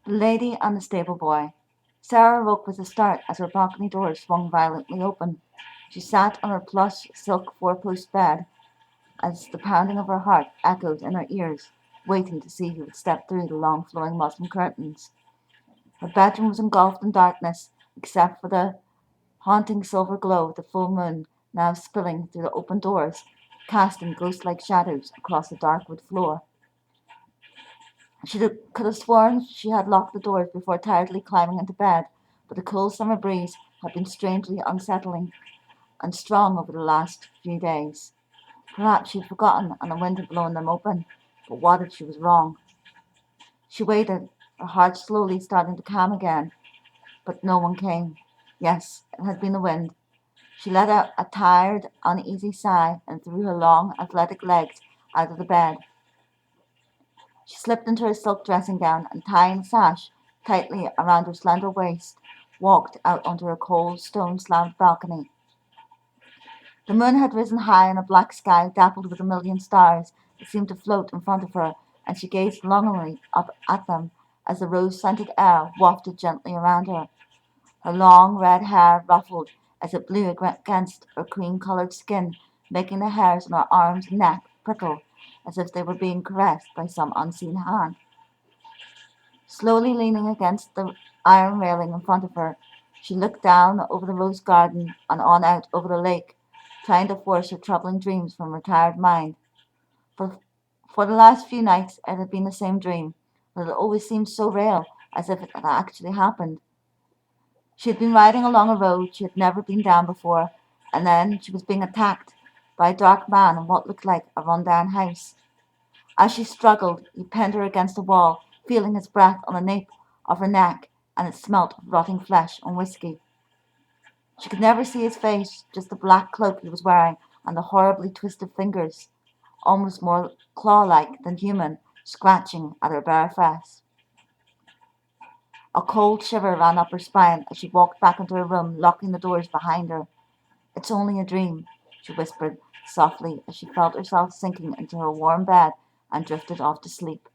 The Lady and the Stable Boy. Sarah woke with a start as her balcony door swung violently open. She sat on her plush silk four-post bed as the pounding of her heart echoed in her ears, waiting to see who would step through the long flowing muslin curtains. Her bedroom was engulfed in darkness, except for the haunting silver glow of the full moon now spilling through the open doors, casting ghost-like shadows across the dark wood floor. She could have sworn she had locked the doors before tiredly climbing into bed, but the cool summer breeze had been strangely unsettling and strong over the last few days. Perhaps she had forgotten and the wind had blown them open, but what if she was wrong? She waited, her heart slowly starting to calm again, but no one came. Yes, it had been the wind. She let out a tired, uneasy sigh and threw her long, athletic legs out of the bed. She slipped into her silk dressing gown and, tying the sash tightly around her slender waist, walked out onto her cold, stone-slabs balcony. The moon had risen high in a black sky dappled with a million stars that seemed to float in front of her, and she gazed longingly up at them as the rose-scented air wafted gently around her. Her long red hair ruffled as it blew against her cream-colored skin, making the hairs on her arms and neck prickle as if they were being caressed by some unseen hand. Slowly leaning against the iron railing in front of her, she looked down over the rose garden and on out over the lake, trying to force her troubling dreams from her tired mind. For the last few nights it had been the same dream, but it always seemed so real, as if it had actually happened. She had been riding along a road she had never been down before, and then she was being attacked by a dark man in what looked like a run-down house. As she struggled, he pinned her against the wall, feeling his breath on the nape of her neck, and it smelt of rotting flesh and whiskey. She could never see his face, just the black cloak he was wearing and the horribly twisted fingers, almost more claw-like than human, scratching at her bare flesh. A cold shiver ran up her spine as she walked back into her room, locking the doors behind her. "It's only a dream," she whispered softly as she felt herself sinking into her warm bed and drifted off to sleep.